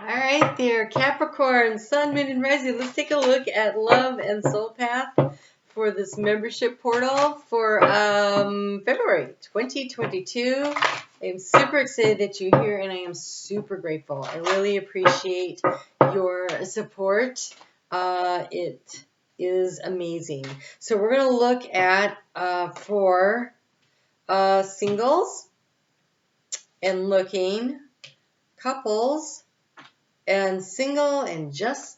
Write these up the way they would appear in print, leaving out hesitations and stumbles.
All right there, Capricorn, Sun, Moon, and Rising. Let's take a look at love and soul path for this membership portal for February 2022. I'm super excited that you're here, and I am super grateful. I really appreciate your support. It is amazing. So we're going to look at for singles and looking, couples, and single, and just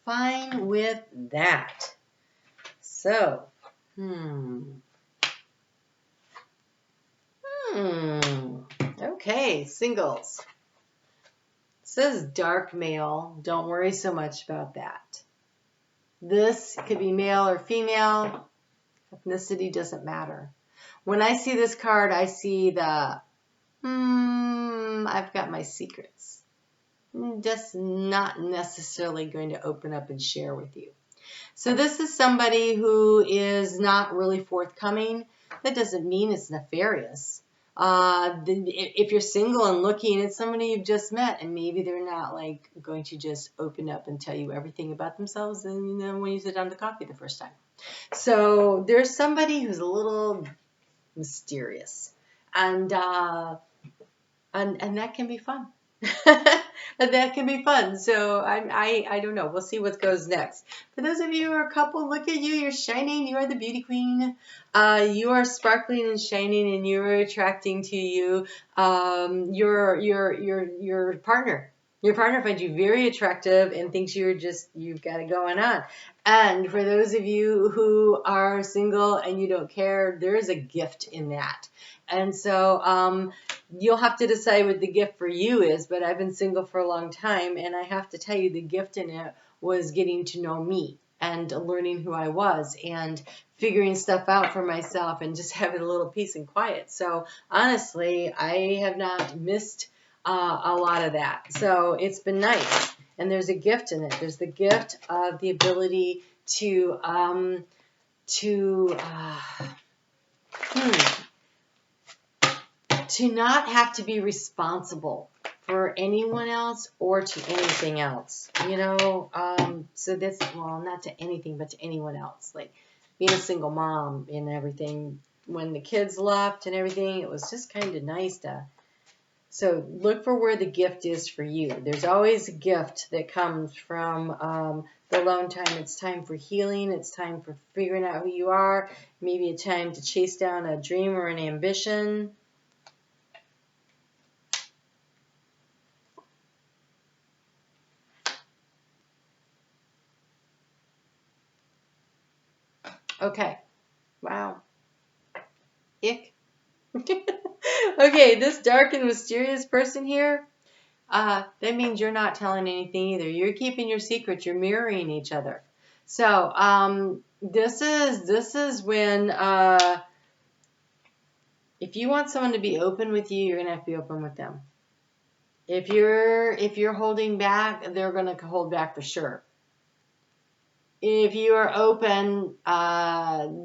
fine with that. So, okay, singles. It says dark male. Don't worry so much about that. This could be male or female. Ethnicity doesn't matter. When I see this card, I see the, I've got my secrets. Just not necessarily going to open up and share with you. So this is somebody who is not really forthcoming. That doesn't mean it's nefarious. If you're single and looking at somebody you've just met, and maybe they're not like going to just open up and tell you everything about themselves, and when you sit down to coffee the first time. So there's somebody who's a little mysterious, and that can be fun. That can be fun. So I don't know. We'll see what goes next. For those of you who are a couple, look at you. You're shining. You are the beauty queen. You are sparkling and shining, and you're attracting to you your partner. Your partner finds you very attractive and thinks you've got it going on. And for those of you who are single and you don't care, there is a gift in that. And so you'll have to decide what the gift for you is, but I've been single for a long time, and I have to tell you the gift in it was getting to know me and learning who I was and figuring stuff out for myself and just having a little peace and quiet. So honestly, I have not missed a lot of that. So it's been nice, and there's a gift in it. There's the gift of the ability to not have to be responsible for anyone else or to anything else, so that's, well, not to anything, but to anyone else, like being a single mom and everything. When the kids left and everything, it was just kind of nice so look for where the gift is for you. There's always a gift that comes from the alone time. It's time for healing. It's time for figuring out who you are. Maybe a time to chase down a dream or an ambition. Okay. Wow. Ick. Okay, this dark and mysterious person here, that means you're not telling anything either. You're keeping your secrets. You're mirroring each other. So this is when if you want someone to be open with you, you're gonna have to be open with them. If you're holding back, they're gonna hold back for sure. If you are open,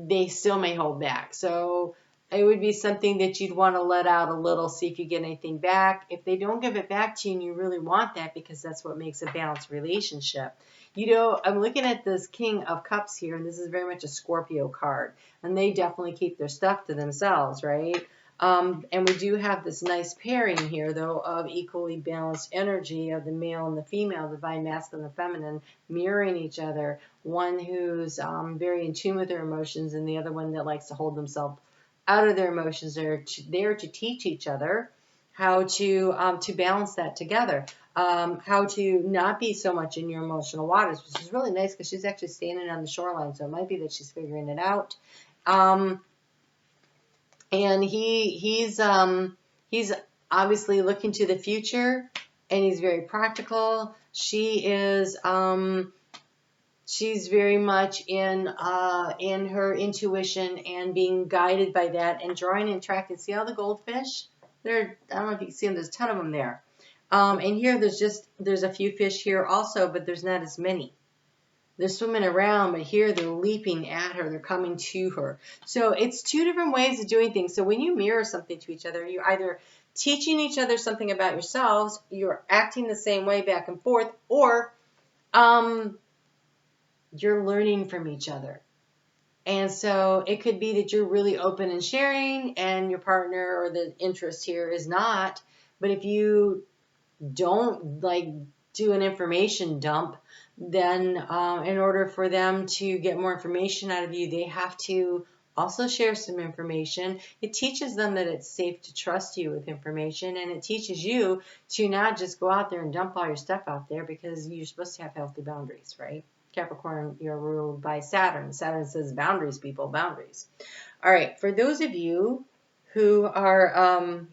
they still may hold back. So it would be something that you'd want to let out a little, see if you get anything back. If they don't give it back to you and you really want that, because that's what makes a balanced relationship. I'm looking at this King of Cups here, and this is very much a Scorpio card. And they definitely keep their stuff to themselves, right? And we do have this nice pairing here, though, of equally balanced energy of the male and the female, the divine masculine and feminine, mirroring each other. One who's very in tune with their emotions, and the other one that likes to hold themselves out of their emotions. They're there to teach each other how to balance that together, how to not be so much in your emotional waters, which is really nice because she's actually standing on the shoreline, so it might be that she's figuring it out. And he's obviously looking to the future, and he's very practical. She is she's very much in her intuition and being guided by that and drawing and tracking. See all the goldfish? I don't know if you can see them. There's a ton of them there. And here there's a few fish here also, but there's not as many. They're swimming around, but here they're leaping at her. They're coming to her. So it's two different ways of doing things. So when you mirror something to each other, you're either teaching each other something about yourselves, you're acting the same way back and forth, or you're learning from each other. And so it could be that you're really open and sharing and your partner or the interest here is not. But if you don't like do an information dump, then in order for them to get more information out of you, they have to also share some information. It teaches them that it's safe to trust you with information, and it teaches you to not just go out there and dump all your stuff out there, because you're supposed to have healthy boundaries, right? Capricorn, you're ruled by Saturn. Saturn says boundaries, people, boundaries. All right, for those of you who are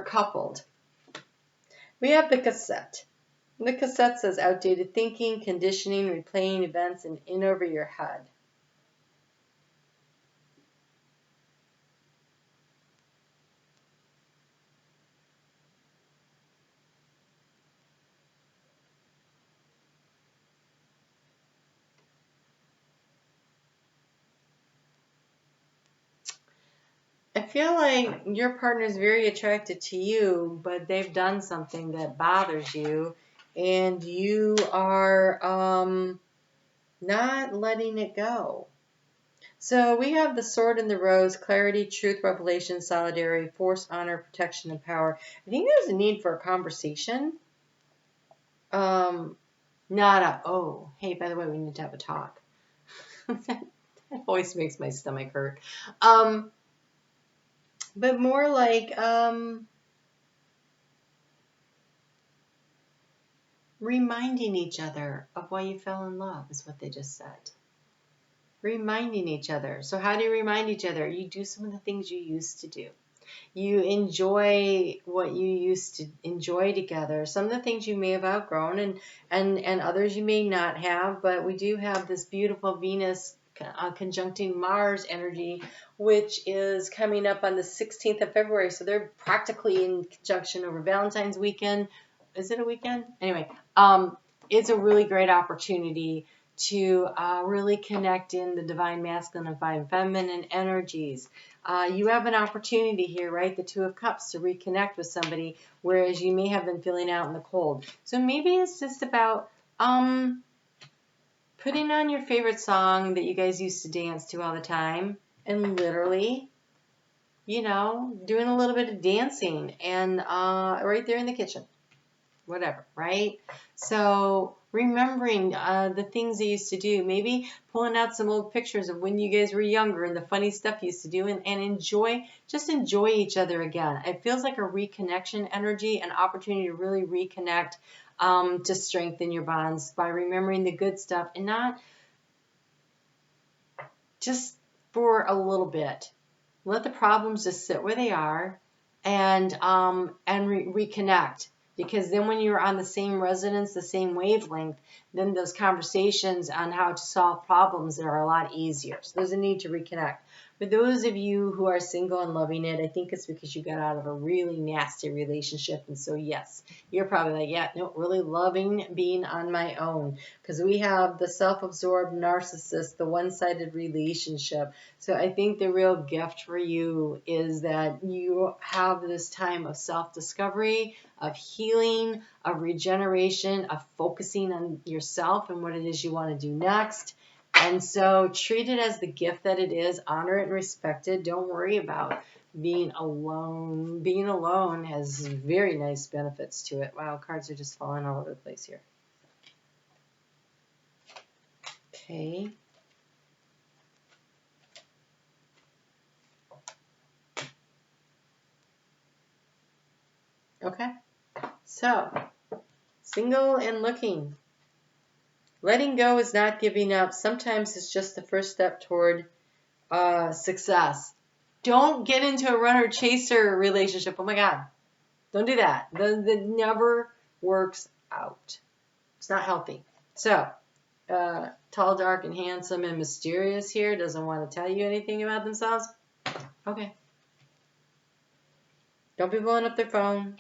coupled, we have the cassette. The cassette says outdated thinking, conditioning, replaying events, and in over your head. I feel like your partner is very attracted to you, but they've done something that bothers you, and you are not letting it go. So we have the Sword and the Rose: clarity, truth, revelation, solidarity, force, honor, protection, and power. I think there's a need for a conversation. Not a, oh, hey, by the way, we need to have a talk. That voice makes my stomach hurt. But more like reminding each other of why you fell in love is what they just said. Reminding each other. So how do you remind each other? You do some of the things you used to do. You enjoy what you used to enjoy together. Some of the things you may have outgrown, and others you may not have, but we do have this beautiful Venus conjuncting Mars energy, which is coming up on the 16th of February. So they're practically in conjunction over Valentine's weekend. Is it a weekend? Anyway, it's a really great opportunity to really connect in the divine masculine and divine feminine energies. You have an opportunity here, right? The Two of Cups, to reconnect with somebody, whereas you may have been feeling out in the cold. So maybe it's just about putting on your favorite song that you guys used to dance to all the time, and literally, you know, doing a little bit of dancing, and right there in the kitchen. Whatever, right? So remembering the things they used to do, maybe pulling out some old pictures of when you guys were younger and the funny stuff you used to do, and enjoy each other again. It feels like a reconnection energy, an opportunity to really reconnect, to strengthen your bonds by remembering the good stuff, and not just for a little bit. Let the problems just sit where they are, and reconnect. Because then when you're on the same resonance, the same wavelength, then those conversations on how to solve problems are a lot easier. So there's a need to reconnect. For those of you who are single and loving it, I think it's because you got out of a really nasty relationship. And so, yes, you're probably like, yeah, no, really loving being on my own. Because we have the self-absorbed narcissist, the one-sided relationship. So I think the real gift for you is that you have this time of self-discovery, of healing, of regeneration, of focusing on yourself and what it is you want to do next. And so treat it as the gift that it is. Honor it and respect it. Don't worry about being alone. Being alone has very nice benefits to it. Wow, cards are just falling all over the place here. Okay. Okay. So, single and looking. Letting go is not giving up. Sometimes it's just the first step toward success. Don't get into a runner-chaser relationship. Oh my God. Don't do that. That never works out. It's not healthy. So, tall, dark, and handsome and mysterious here doesn't want to tell you anything about themselves. Okay. Don't be blowing up their phone.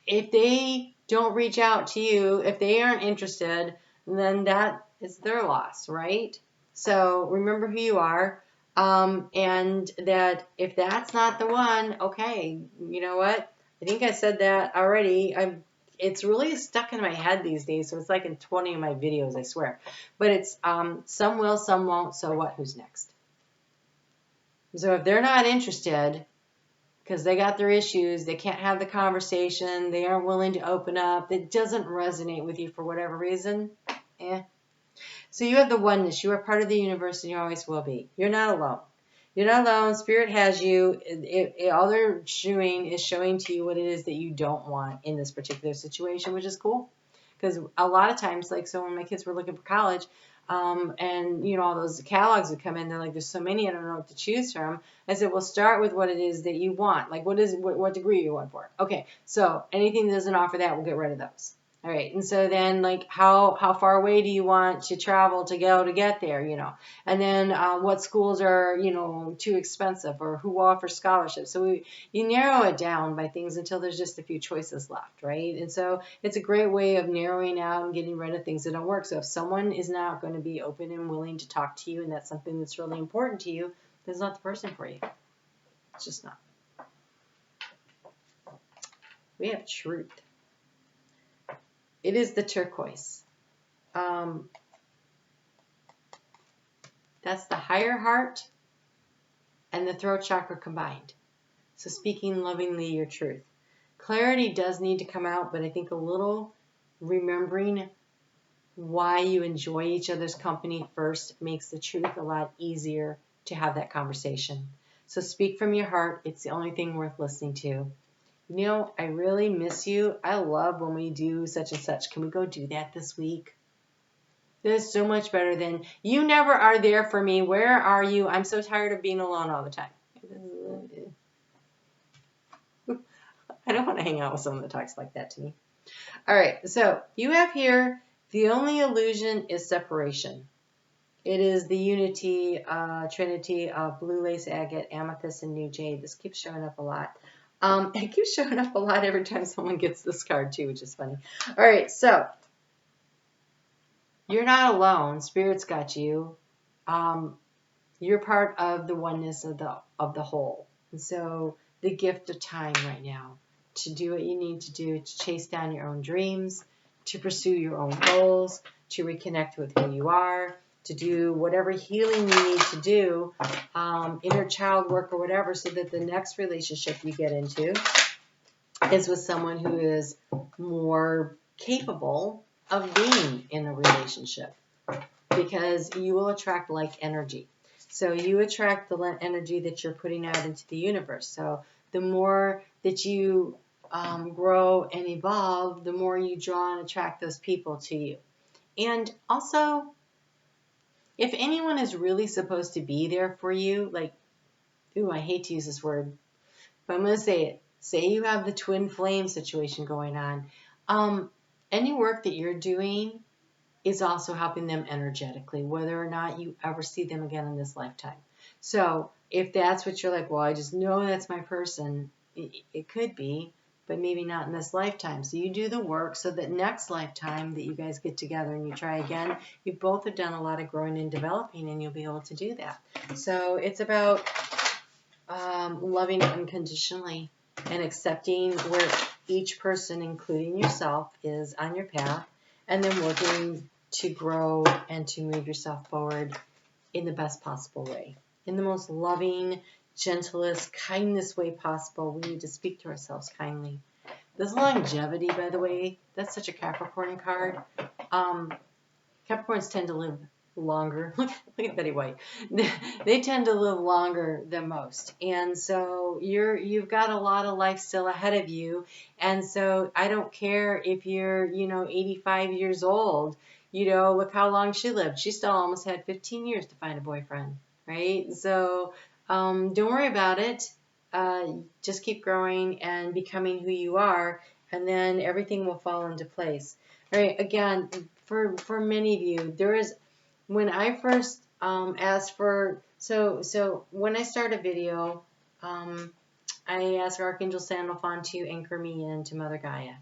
If they don't reach out to you, if they aren't interested, then that is their loss, right? So remember who you are. And that if that's not the one, okay, you know what? I think I said that already. It's really stuck in my head these days, so it's like in 20 of my videos, I swear. But it's some will, some won't, so what, who's next? So if they're not interested, because they got their issues, they can't have the conversation, they aren't willing to open up, it doesn't resonate with you for whatever reason, So you have the oneness, you are part of the universe, and you always will be. You're not alone. You're not alone. Spirit has you. All they're doing is showing to you what it is that you don't want in this particular situation, which is cool. Because a lot of times, like, so when my kids were looking for college, and, you know, all those catalogs would come in, they're like, there's so many, I don't know what to choose from. I said, well, start with what it is that you want. Like, what degree you want for? Okay, so anything that doesn't offer that, we'll get rid of those. All right, and so then, like, how far away do you want to travel to go to get there, you know? And then what schools are, you know, too expensive, or who offers scholarships? So you narrow it down by things until there's just a few choices left, right? And so it's a great way of narrowing out and getting rid of things that don't work. So if someone is not going to be open and willing to talk to you, and that's something that's really important to you, that's not the person for you. It's just not. We have truth. It is the turquoise. That's the higher heart and the throat chakra combined. So speaking lovingly your truth. Clarity does need to come out, but I think a little remembering why you enjoy each other's company first makes the truth a lot easier to have that conversation. So speak from your heart. It's the only thing worth listening to. You know, I really miss you. I love when we do such and such. Can we go do that this week? That is so much better than, you never are there for me. Where are you? I'm so tired of being alone all the time. I don't want to hang out with someone that talks like that to me. All right, so you have here, the only illusion is separation. It is the unity, trinity of blue lace agate, amethyst, and new jade. This keeps showing up a lot. It keeps showing up a lot every time someone gets this card too, which is funny. All right, so you're not alone. Spirit's got you. You're part of the oneness of the whole. And so the gift of time right now to do what you need to do, to chase down your own dreams, to pursue your own goals, to reconnect with who you are, to do whatever healing you need to do, inner child work or whatever, so that the next relationship you get into is with someone who is more capable of being in a relationship, because you will attract like energy. So you attract the energy that you're putting out into the universe. So the more that you grow and evolve, the more you draw and attract those people to you. And also, if anyone is really supposed to be there for you, like, ooh, I hate to use this word, but I'm going to say it. Say you have the twin flame situation going on. Any work that you're doing is also helping them energetically, whether or not you ever see them again in this lifetime. So if that's what you're like, well, I just know that's my person, it could be, but maybe not in this lifetime. So you do the work so that next lifetime that you guys get together and you try again, you both have done a lot of growing and developing, and you'll be able to do that. So it's about loving unconditionally and accepting where each person, including yourself, is on your path, and then working to grow and to move yourself forward in the best possible way, in the most loving, gentlest, kindness way possible. We need to speak to ourselves kindly. This longevity, by the way, that's such a Capricorn card. Capricorns tend to live longer. Look at Betty White. They tend to live longer than most, and so you've got a lot of life still ahead of you. And so I don't care if you're 85 years old. Look how long she lived. She still almost had 15 years to find a boyfriend, right? So don't worry about it. Just keep growing and becoming who you are, and then everything will fall into place. All right. Again, for many of you, when I first asked for, so when I start a video, I ask Archangel Sandalphon to anchor me into Mother Gaia.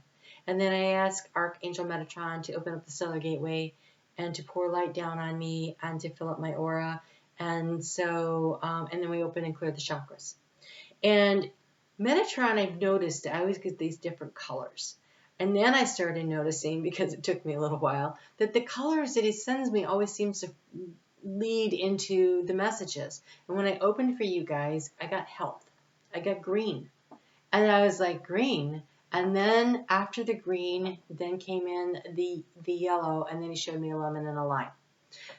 And then I ask Archangel Metatron to open up the stellar gateway and to pour light down on me and to fill up my aura. And so, and then we open and clear the chakras. And Metatron, I've noticed, I always get these different colors. And then I started noticing, because it took me a little while, that the colors that he sends me always seems to lead into the messages. And when I opened for you guys, I got health. I got green. And I was like, green? And then after the green, then came in the yellow, and then he showed me a lemon and a lime.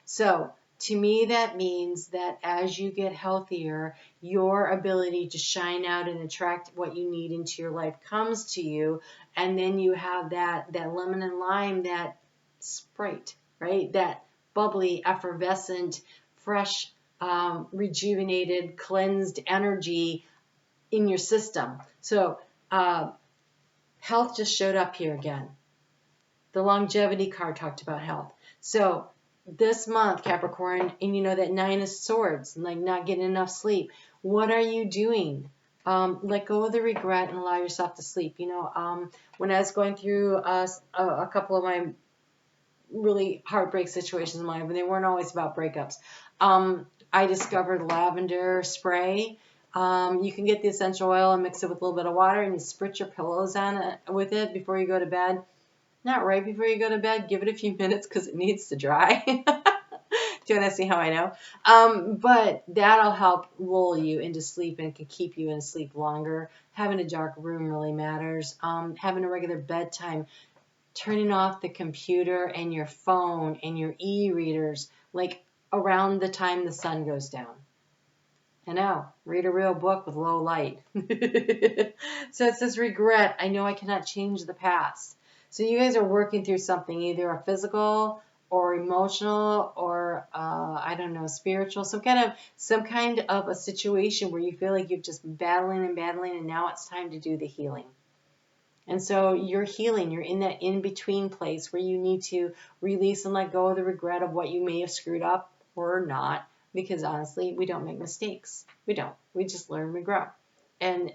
So to me, that means that as you get healthier, your ability to shine out and attract what you need into your life comes to you. And then you have that lemon and lime, that Sprite, right? That bubbly, effervescent, fresh, rejuvenated, cleansed energy in your system. So health just showed up here again. The longevity card talked about health. So this month, Capricorn, and you know that 9 of Swords, like not getting enough sleep. What are you doing? Let go of the regret and allow yourself to sleep. You know, when I was going through a couple of my really heartbreak situations in life, and they weren't always about breakups, I discovered lavender spray. You can get the essential oil and mix it with a little bit of water, and you spritz your pillows on it with it before you go to bed. Not right before you go to bed. Give it a few minutes because it needs to dry. Do you want to see how I know? But that'll help lull you into sleep and can keep you in sleep longer. Having a dark room really matters. Having a regular bedtime. Turning off the computer and your phone and your e-readers like around the time the sun goes down. I know. Read a real book with low light. So it says regret. I know I cannot change the past. So you guys are working through something, either a physical or emotional or I don't know, spiritual, some kind of a situation where you feel like you've just been battling, and now it's time to do the healing. And so you're healing. You're in that in-between place where you need to release and let go of the regret of what you may have screwed up or not, because honestly, we don't make mistakes. We don't. We just learn, we grow. And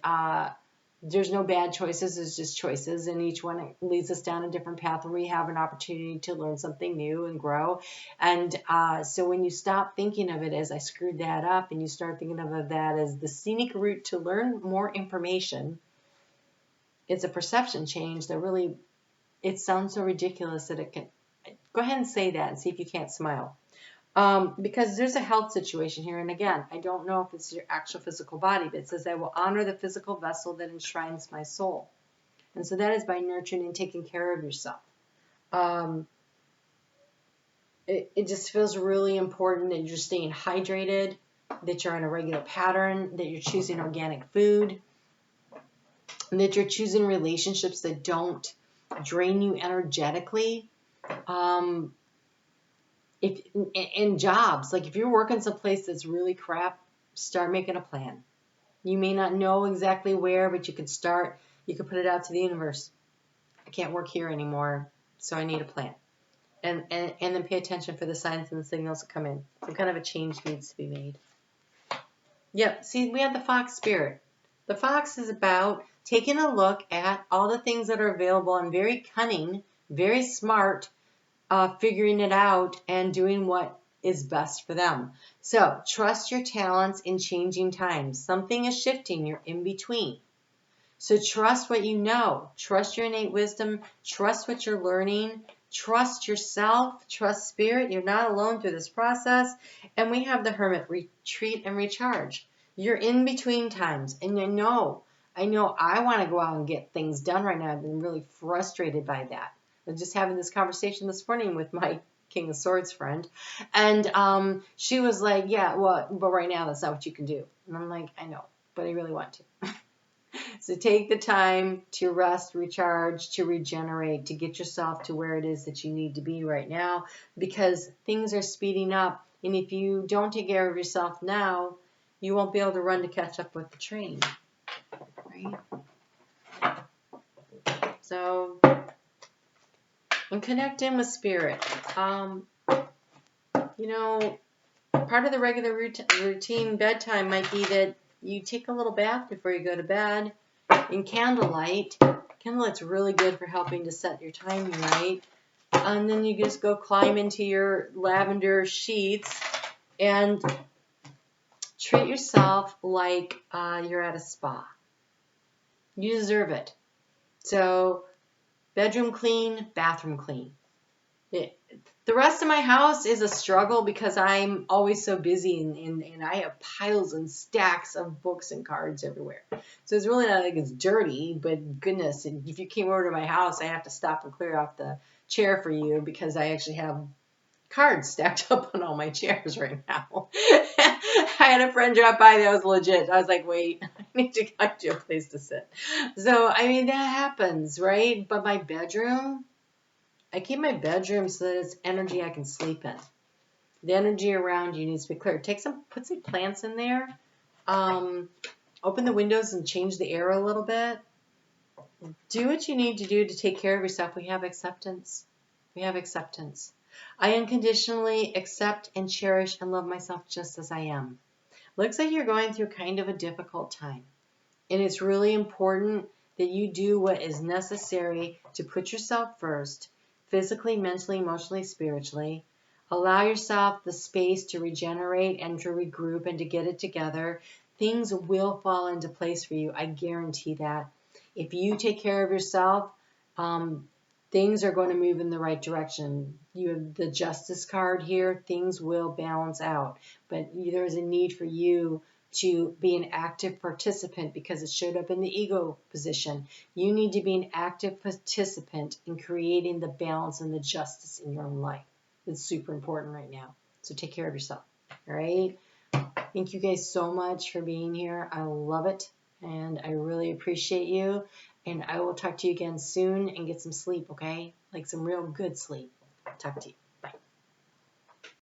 there's no bad choices, there's just choices, and each one leads us down a different path where we have an opportunity to learn something new and grow. And so when you stop thinking of it as I screwed that up, and you start thinking of that as the scenic route to learn more information, it's a perception change that really, it sounds so ridiculous that it can, go ahead and say that and see if you can't smile. Because there's a health situation here. And again, I don't know if it's your actual physical body, but it says, I will honor the physical vessel that enshrines my soul. And so that is by nurturing and taking care of yourself. It just feels really important that you're staying hydrated, that you're on a regular pattern, that you're choosing organic food, and that you're choosing relationships that don't drain you energetically. If in jobs, like if you're working someplace that's really crap, start making a plan. You may not know exactly where, but you could start. You could put it out to the universe. I can't work here anymore, so I need a plan. And then pay attention for the signs and the signals that come in. Some kind of a change needs to be made. Yep. See, we have the fox spirit. The fox is about taking a look at all the things that are available and very cunning, very smart, figuring it out and doing what is best for them. So trust your talents in changing times. Something is shifting. You're in between. So trust what you know. Trust your innate wisdom. Trust what you're learning. Trust yourself. Trust spirit. You're not alone through this process. And we have the Hermit, retreat and recharge. You're in between times. And I know I want to go out and get things done right now. I've been really frustrated by that. I was just having this conversation this morning with my King of Swords friend. And she was like, yeah, well, but right now that's not what you can do. And I'm like, I know, but I really want to. So take the time to rest, recharge, to regenerate, to get yourself to where it is that you need to be right now, because things are speeding up. And if you don't take care of yourself now, you won't be able to run to catch up with the train. Right? So, and connect in with spirit. You know, part of the regular routine bedtime might be that you take a little bath before you go to bed in candlelight. Candlelight's really good for helping to set your timing right. And then you just go climb into your lavender sheets and Treat yourself like you're at a spa. You deserve it. So, bedroom clean, bathroom clean. The rest of my house is a struggle because I'm always so busy and I have piles and stacks of books and cards everywhere. So it's really not like it's dirty, but goodness, if you came over to my house, I have to stop and clear off the chair for you because I actually have cards stacked up on all my chairs right now. I had a friend drop by that was legit. I was like, wait, I need to get you a place to sit. So, I mean, that happens, right? But my bedroom, I keep my bedroom so that it's energy I can sleep in. The energy around you needs to be clear. Put some plants in there. Open the windows and change the air a little bit. Do what you need to do to take care of yourself. We have acceptance. We have acceptance. I unconditionally accept and cherish and love myself just as I am. Looks like you're going through kind of a difficult time. And it's really important that you do what is necessary to put yourself first, physically, mentally, emotionally, spiritually. Allow yourself the space to regenerate and to regroup and to get it together. Things will fall into place for you. I guarantee that. If you take care of yourself, things are going to move in the right direction. You have the Justice card here. Things will balance out. But there's a need for you to be an active participant because it showed up in the ego position. You need to be an active participant in creating the balance and the justice in your own life. It's super important right now. So take care of yourself. All right? Thank you guys so much for being here. I love it. And I really appreciate you. And I will talk to you again soon and get some sleep, okay? Like some real good sleep. Talk to you.